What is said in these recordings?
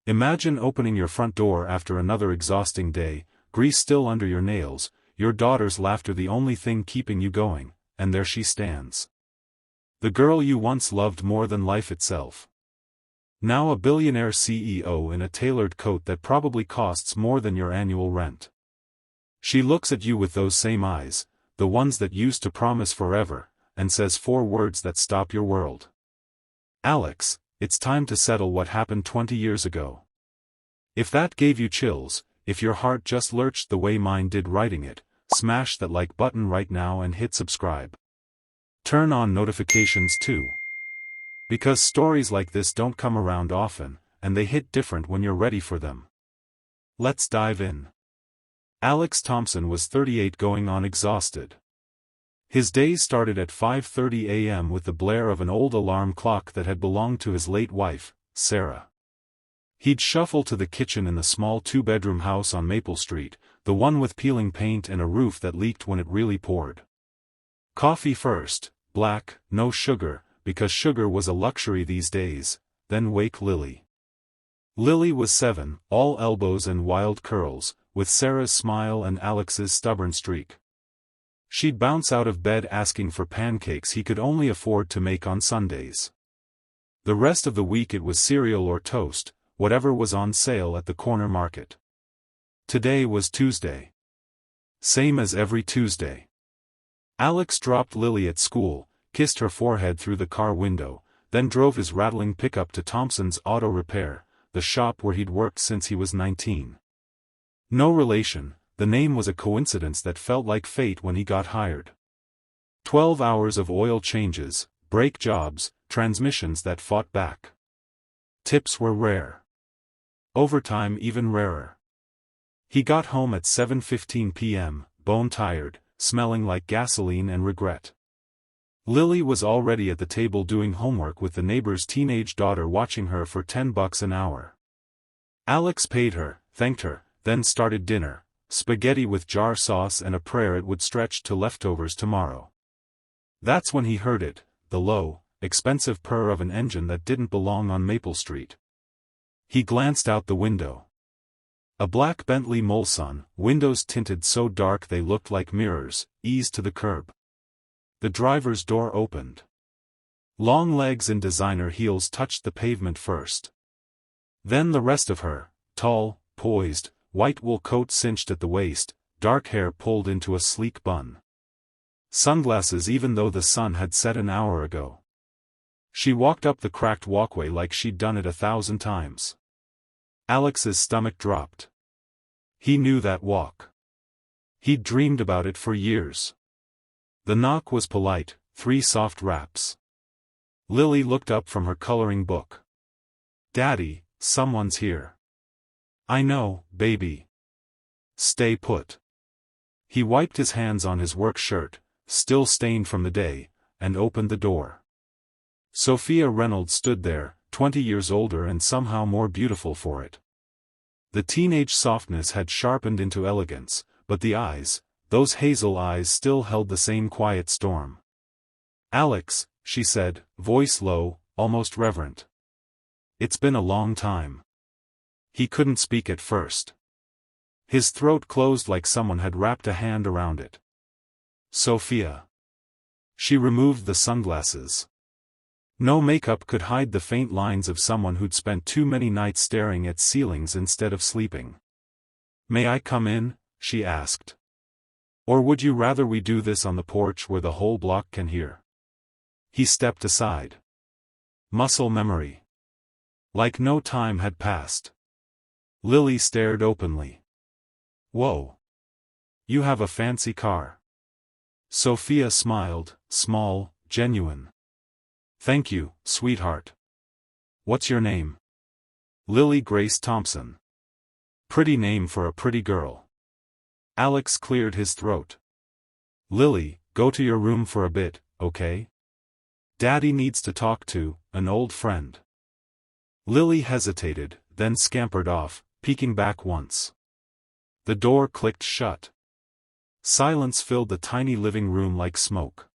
Imagine opening your front door after another exhausting day, grease still under your nails, your daughter's laughter the only thing keeping you going, and there she stands. The girl you once loved more than life itself. Now a billionaire CEO in a tailored coat that probably costs more than your annual rent. She looks at you with those same eyes, the ones that used to promise forever, and says 4 words that stop your world. Alex, it's time to settle what happened 20 years ago. If that gave you chills, if your heart just lurched the way mine did writing it, smash that like button right now and hit subscribe. Turn on notifications too. Because stories like this don't come around often, and they hit different when you're ready for them. Let's dive in. Alex Thompson was 38 going on exhausted. His days started at 5:30 a.m. with the blare of an old alarm clock that had belonged to his late wife, Sarah. He'd shuffle to the kitchen in the small 2-bedroom house on Maple Street, the one with peeling paint and a roof that leaked when it really poured. Coffee first, black, no sugar, because sugar was a luxury these days, then wake Lily. Lily was 7, all elbows and wild curls, with Sarah's smile and Alex's stubborn streak. She'd bounce out of bed asking for pancakes he could only afford to make on Sundays. The rest of the week it was cereal or toast, whatever was on sale at the corner market. Today was Tuesday. Same as every Tuesday. Alex dropped Lily at school, kissed her forehead through the car window, then drove his rattling pickup to Thompson's Auto Repair, the shop where he'd worked since he was 19. No relation, the name was a coincidence that felt like fate when he got hired. 12 hours of oil changes, brake jobs, transmissions that fought back. Tips were rare. Overtime even rarer. He got home at 7:15 p.m., bone-tired, smelling like gasoline and regret. Lily was already at the table doing homework with the neighbor's teenage daughter watching her for $10 an hour. Alex paid her, thanked her, then started dinner, spaghetti with jar sauce and a prayer it would stretch to leftovers tomorrow. That's when he heard it, the low, expensive purr of an engine that didn't belong on Maple Street. He glanced out the window. A black Bentley Mulsanne, windows tinted so dark they looked like mirrors, eased to the curb. The driver's door opened. Long legs in designer heels touched the pavement first. Then the rest of her, tall, poised, white wool coat cinched at the waist, dark hair pulled into a sleek bun. Sunglasses even though the sun had set an hour ago. She walked up the cracked walkway like she'd done it 1,000 times. Alex's stomach dropped. He knew that walk. He'd dreamed about it for years. The knock was polite, 3 soft raps. Lily looked up from her coloring book. "Daddy, someone's here." "I know, baby. Stay put." He wiped his hands on his work shirt, still stained from the day, and opened the door. Sophia Reynolds stood there, 20 years older and somehow more beautiful for it. The teenage softness had sharpened into elegance, but the eyes, those hazel eyes still held the same quiet storm. "Alex," she said, voice low, almost reverent. "It's been a long time." He couldn't speak at first. His throat closed like someone had wrapped a hand around it. "Sophia." She removed the sunglasses. No makeup could hide the faint lines of someone who'd spent too many nights staring at ceilings instead of sleeping. "May I come in?" she asked. "Or would you rather we do this on the porch where the whole block can hear?" He stepped aside. Muscle memory. Like no time had passed. Lily stared openly. "Whoa. You have a fancy car." Sophia smiled, small, genuine. "Thank you, sweetheart. What's your name?" "Lily Grace Thompson." Pretty name for a pretty girl. Alex cleared his throat. "Lily, go to your room for a bit, okay? Daddy needs to talk to an old friend." Lily hesitated, then scampered off, peeking back once. The door clicked shut. Silence filled the tiny living room like smoke.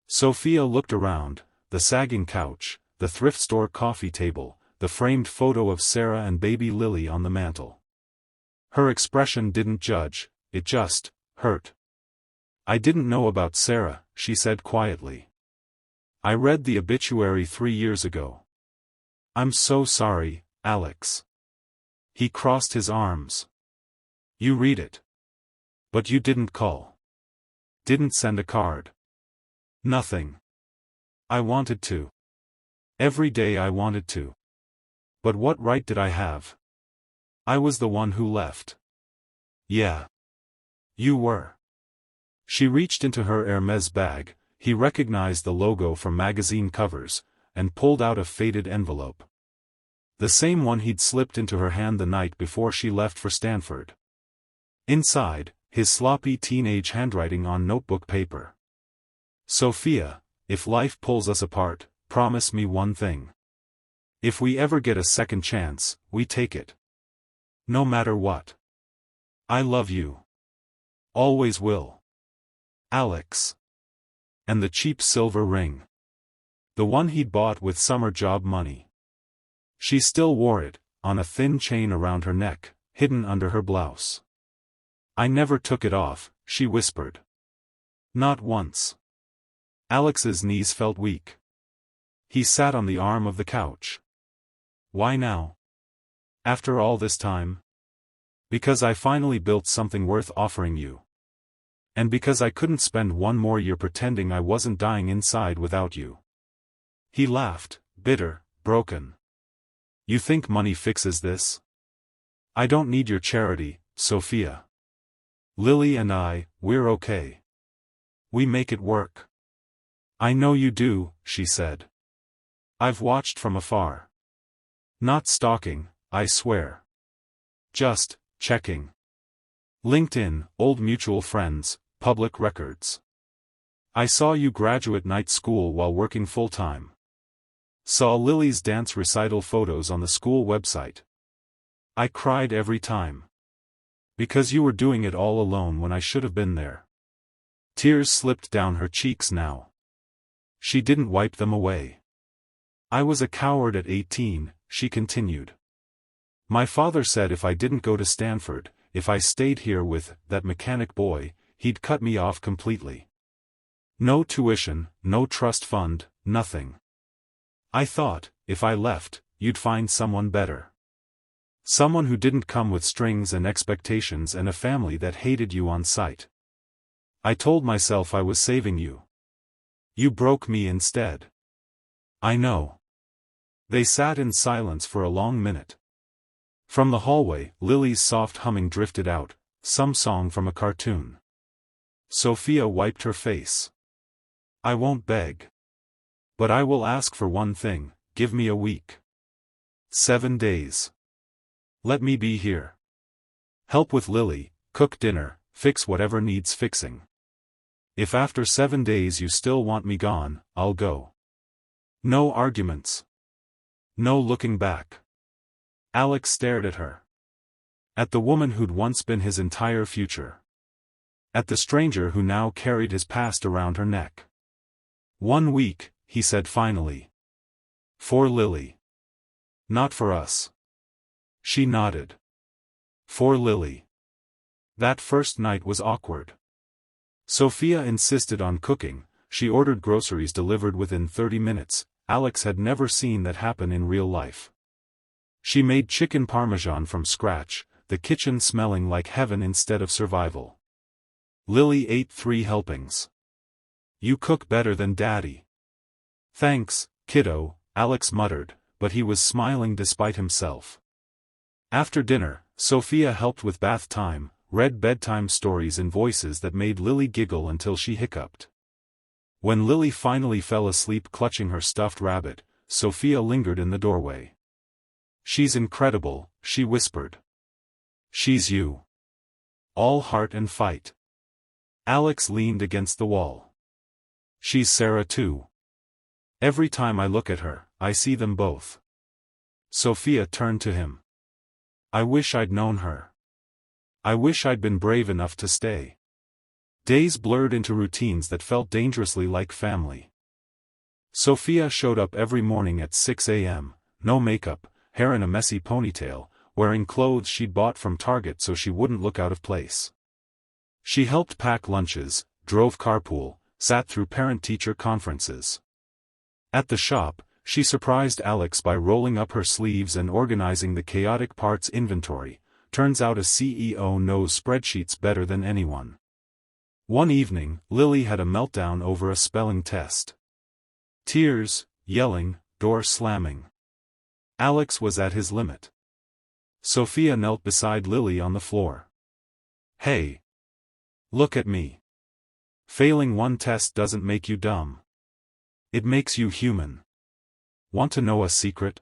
Sophia looked around, the sagging couch, the thrift store coffee table, the framed photo of Sarah and baby Lily on the mantel. Her expression didn't judge, it just hurt. "I didn't know about Sarah," she said quietly. "I read the obituary 3 years ago." "I'm so sorry, Alex." He crossed his arms. "You read it. But you didn't call. Didn't send a card. Nothing." "I wanted to. Every day I wanted to. But what right did I have? I was the one who left." "Yeah. You were." She reached into her Hermes bag, he recognized the logo from magazine covers, and pulled out a faded envelope. The same one he'd slipped into her hand the night before she left for Stanford. Inside, his sloppy teenage handwriting on notebook paper. "Sophia, if life pulls us apart, promise me one thing. If we ever get a second chance, we take it. No matter what. I love you. Always will. Alex." And the cheap silver ring. The one he'd bought with summer job money. She still wore it, on a thin chain around her neck, hidden under her blouse. "I never took it off," she whispered. "Not once." Alex's knees felt weak. He sat on the arm of the couch. "Why now? After all this time?" "Because I finally built something worth offering you. And because I couldn't spend one more year pretending I wasn't dying inside without you." He laughed, bitter, broken. "You think money fixes this? I don't need your charity, Sophia. Lily and we're okay. We make it work." "I know you do," she said. "I've watched from afar. Not stalking, I swear. Just checking. LinkedIn, old mutual friends, public records. I saw you graduate night school while working full-time. Saw Lily's dance recital photos on the school website. I cried every time. Because you were doing it all alone when I should have been there." Tears slipped down her cheeks now. She didn't wipe them away. "I was a coward at 18, she continued. "My father said if I didn't go to Stanford, if I stayed here with that mechanic boy, he'd cut me off completely. No tuition, no trust fund, nothing. I thought, if I left, you'd find someone better. Someone who didn't come with strings and expectations and a family that hated you on sight. I told myself I was saving you. You broke me instead." "I know." They sat in silence for a long minute. From the hallway, Lily's soft humming drifted out, some song from a cartoon. Sophia wiped her face. "I won't beg. But I will ask for one thing, give me a week. 7 days. Let me be here. Help with Lily, cook dinner, fix whatever needs fixing. If after 7 days you still want me gone, I'll go. No arguments. No looking back." Alex stared at her. At the woman who'd once been his entire future. At the stranger who now carried his past around her neck. 1 week, he said finally. "For Lily. Not for us." She nodded. "For Lily." That first night was awkward. Sophia insisted on cooking, she ordered groceries delivered within 30 minutes, Alex had never seen that happen in real life. She made chicken parmesan from scratch, the kitchen smelling like heaven instead of survival. Lily ate 3 helpings. "You cook better than Daddy." "Thanks, kiddo," Alex muttered, but he was smiling despite himself. After dinner, Sophia helped with bath time, read bedtime stories in voices that made Lily giggle until she hiccuped. When Lily finally fell asleep clutching her stuffed rabbit, Sophia lingered in the doorway. "She's incredible," she whispered. "She's you. All heart and fight." Alex leaned against the wall. "She's Sarah too. Every time I look at her, I see them both." Sophia turned to him. "I wish I'd known her. I wish I'd been brave enough to stay." Days blurred into routines that felt dangerously like family. Sophia showed up every morning at 6 a.m., no makeup, hair in a messy ponytail, wearing clothes she'd bought from Target so she wouldn't look out of place. She helped pack lunches, drove carpool, sat through parent-teacher conferences. At the shop, she surprised Alex by rolling up her sleeves and organizing the chaotic parts inventory. Turns out a CEO knows spreadsheets better than anyone. One evening, Lily had a meltdown over a spelling test. Tears, yelling, door slamming. Alex was at his limit. Sophia knelt beside Lily on the floor. Hey! Look at me. Failing one test doesn't make you dumb. It makes you human. Want to know a secret?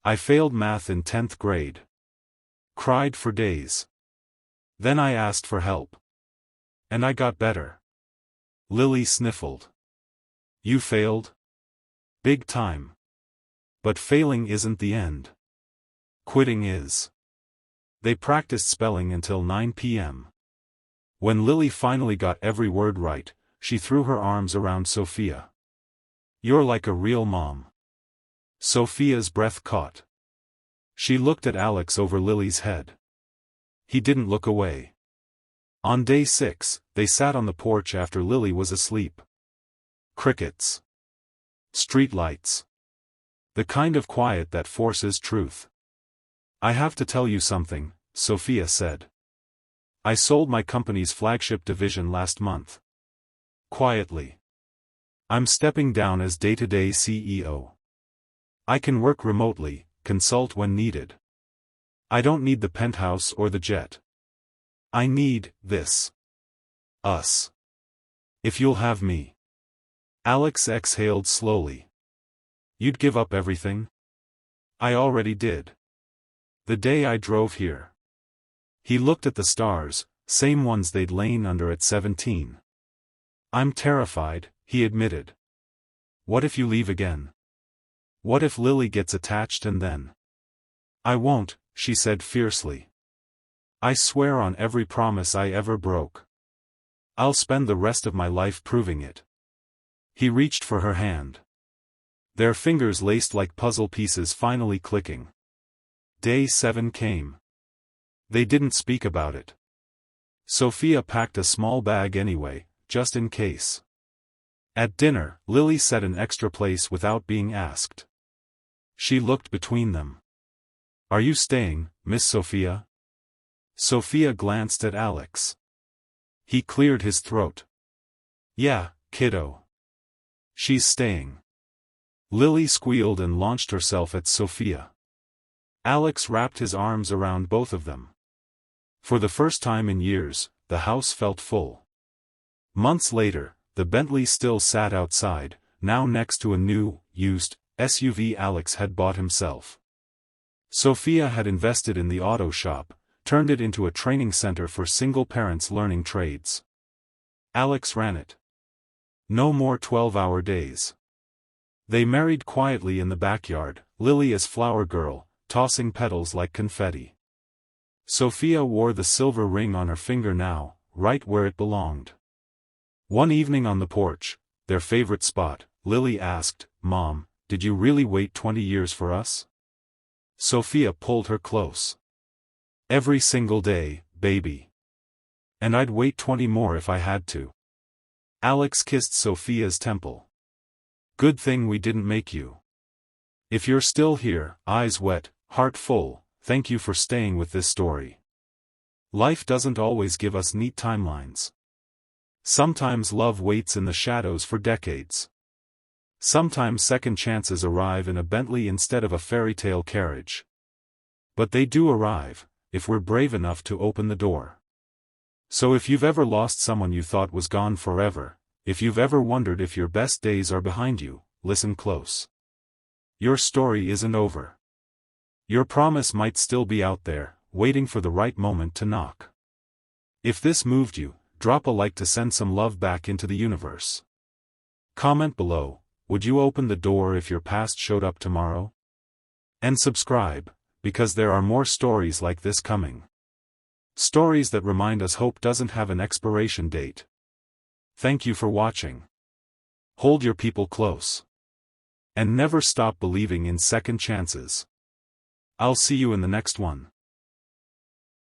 I failed math in 10th grade. Cried for days. Then I asked for help. And I got better. Lily sniffled. You failed? Big time. But failing isn't the end. Quitting is. They practiced spelling until 9 p.m. When Lily finally got every word right, she threw her arms around Sophia. You're like a real mom. Sophia's breath caught. She looked at Alex over Lily's head. He didn't look away. On day 6, they sat on the porch after Lily was asleep. Crickets. Streetlights. The kind of quiet that forces truth. I have to tell you something, Sophia said. I sold my company's flagship division last month. Quietly. I'm stepping down as day-to-day CEO. I can work remotely, consult when needed. I don't need the penthouse or the jet. I need this. Us. If you'll have me. Alex exhaled slowly. You'd give up everything? I already did. The day I drove here. He looked at the stars, same ones they'd lain under at 17. I'm terrified, he admitted. What if you leave again? What if Lily gets attached and then? I won't, she said fiercely. I swear on every promise I ever broke. I'll spend the rest of my life proving it. He reached for her hand. Their fingers laced like puzzle pieces finally clicking. Day 7 came. They didn't speak about it. Sophia packed a small bag anyway, just in case. At dinner, Lily set an extra place without being asked. She looked between them. Are you staying, Miss Sophia? Sophia glanced at Alex. He cleared his throat. Yeah, kiddo. She's staying. Lily squealed and launched herself at Sophia. Alex wrapped his arms around both of them. For the first time in years, the house felt full. Months later, the Bentley still sat outside, now next to a new, used, SUV Alex had bought himself. Sophia had invested in the auto shop, turned it into a training center for single parents learning trades. Alex ran it. No more 12-hour days. They married quietly in the backyard, Lily as flower girl, tossing petals like confetti. Sophia wore the silver ring on her finger now, right where it belonged. One evening on the porch, their favorite spot, Lily asked, Mom, did you really wait 20 years for us? Sophia pulled her close. Every single day, baby. And I'd wait 20 more if I had to. Alex kissed Sophia's temple. Good thing we didn't make you. If you're still here, eyes wet, heart full, thank you for staying with this story. Life doesn't always give us neat timelines. Sometimes love waits in the shadows for decades. Sometimes second chances arrive in a Bentley instead of a fairy tale carriage. But they do arrive, if we're brave enough to open the door. So if you've ever lost someone you thought was gone forever, if you've ever wondered if your best days are behind you, listen close. Your story isn't over. Your promise might still be out there, waiting for the right moment to knock. If this moved you, drop a like to send some love back into the universe. Comment below, would you open the door if your past showed up tomorrow? And subscribe, because there are more stories like this coming. Stories that remind us hope doesn't have an expiration date. Thank you for watching. Hold your people close. And never stop believing in second chances. I'll see you in the next one.